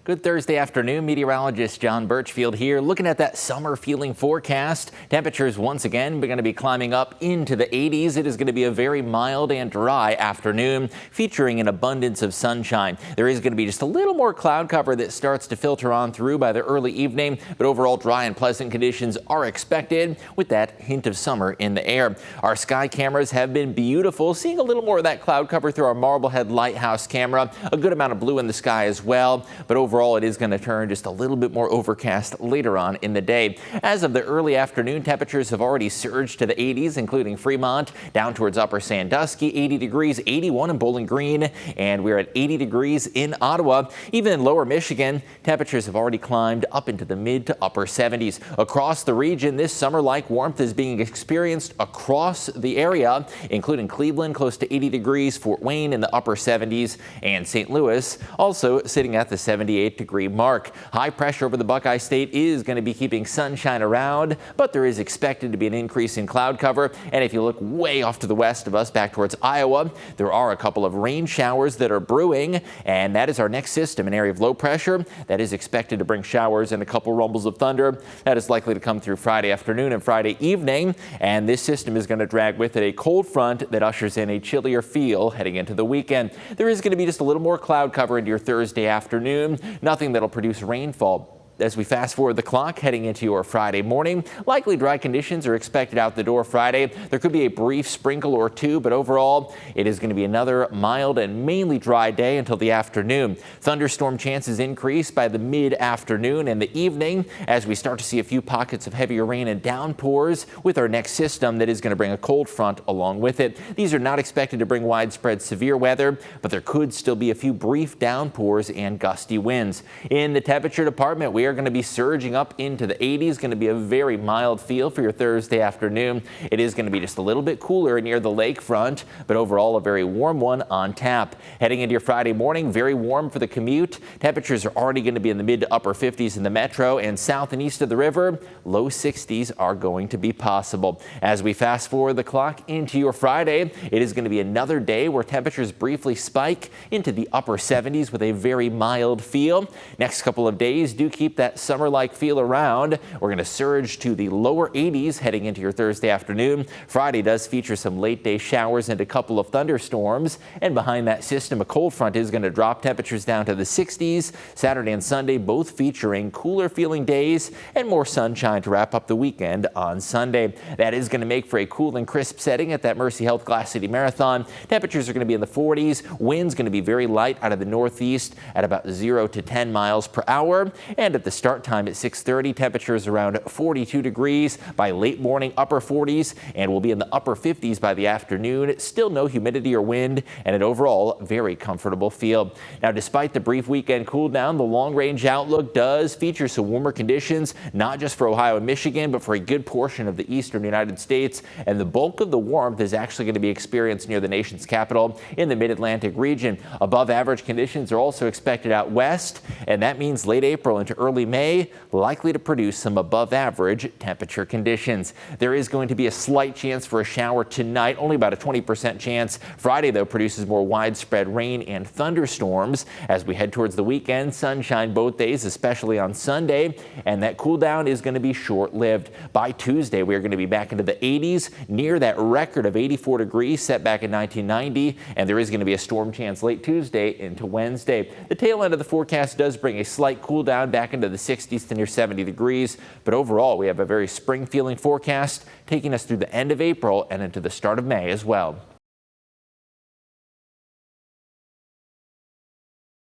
Good Thursday afternoon. Meteorologist John Birchfield here looking at that summer feeling forecast. Temperatures once again are going to be climbing up into the 80s. It is going to be a very mild and dry afternoon featuring an abundance of sunshine. There is going to be just a little more cloud cover that starts to filter on through by the early evening, but overall dry and pleasant conditions are expected with that hint of summer in the air. Our sky cameras have been beautiful, seeing a little more of that cloud cover through our Marblehead Lighthouse camera. A good amount of blue in the sky as well, but overall it is going to turn just a little bit more overcast later on in the day. As of the early afternoon, temperatures have already surged to the 80s, including Fremont, down towards Upper Sandusky, 80 degrees, 81 in Bowling Green, and we're at 80 degrees in Ottawa. Even in lower Michigan, temperatures have already climbed up into the mid to upper 70s. Across the region, this summer-like warmth is being experienced across the area, including Cleveland, close to 80 degrees, Fort Wayne in the upper 70s, and St. Louis also sitting at the 78-degree mark. High pressure over the Buckeye State is going to be keeping sunshine around, but there is expected to be an increase in cloud cover. And if you look way off to the west of us, back towards Iowa, there are a couple of rain showers that are brewing, and that is our next system, an area of low pressure that is expected to bring showers and a couple rumbles of thunder. That is likely to come through Friday afternoon and Friday evening, and this system is going to drag with it a cold front that ushers in a chillier feel heading into the weekend. There is going to be just a little more cloud cover into your Thursday afternoon. Nothing that'll produce rainfall. As we fast forward the clock heading into your Friday morning, likely dry conditions are expected out the door Friday. There could be a brief sprinkle or two, but overall it is going to be another mild and mainly dry day until the afternoon. Thunderstorm chances increase by the mid-afternoon and the evening as we start to see a few pockets of heavier rain and downpours with our next system that is going to bring a cold front along with it. These are not expected to bring widespread severe weather, but there could still be a few brief downpours and gusty winds. In the temperature department, we are going to be surging up into the 80s. Going to be a very mild feel for your Thursday afternoon. It is going to be just a little bit cooler near the lakefront, but overall a very warm one on tap. Heading into your Friday morning, very warm for the commute. Temperatures are already going to be in the mid to upper 50s in the metro, and south and east of the river, low 60s are going to be possible. As we fast forward the clock into your Friday, it is going to be another day where temperatures briefly spike into the upper 70s with a very mild feel. Next couple of days do keep that summer-like feel around. We're going to surge to the lower 80s heading into your Thursday afternoon. Friday does feature some late-day showers and a couple of thunderstorms, and behind that system, a cold front is going to drop temperatures down to the 60s. Saturday and Sunday both featuring cooler-feeling days and more sunshine to wrap up the weekend on Sunday. That is going to make for a cool and crisp setting at that Mercy Health Glass City Marathon. Temperatures are going to be in the 40s. Winds going to be very light out of the northeast at about 0 to 10 miles per hour, and at the start time at 6:30, temperatures around 42 degrees by late morning, upper 40s, and we'll be in the upper 50s by the afternoon. Still no humidity or wind, and an overall very comfortable feel. Now, despite the brief weekend cool down, the long range outlook does feature some warmer conditions, not just for Ohio and Michigan, but for a good portion of the eastern United States. And the bulk of the warmth is actually going to be experienced near the nation's capital in the mid-Atlantic region. Above average conditions are also expected out west, and that means late April into early May, likely to produce some above average temperature conditions. There is going to be a slight chance for a shower tonight, only about a 20% chance. Friday, though, produces more widespread rain and thunderstorms. As we head towards the weekend, sunshine both days, especially on Sunday, and that cool down is going to be short-lived. By Tuesday, we are going to be back into the 80s, near that record of 84 degrees set back in 1990, and there is going to be a storm chance late Tuesday into Wednesday. The tail end of the forecast does bring a slight cool down back into the 60s to near 70 degrees, but overall we have a very spring feeling forecast taking us through the end of April and into the start of May as well.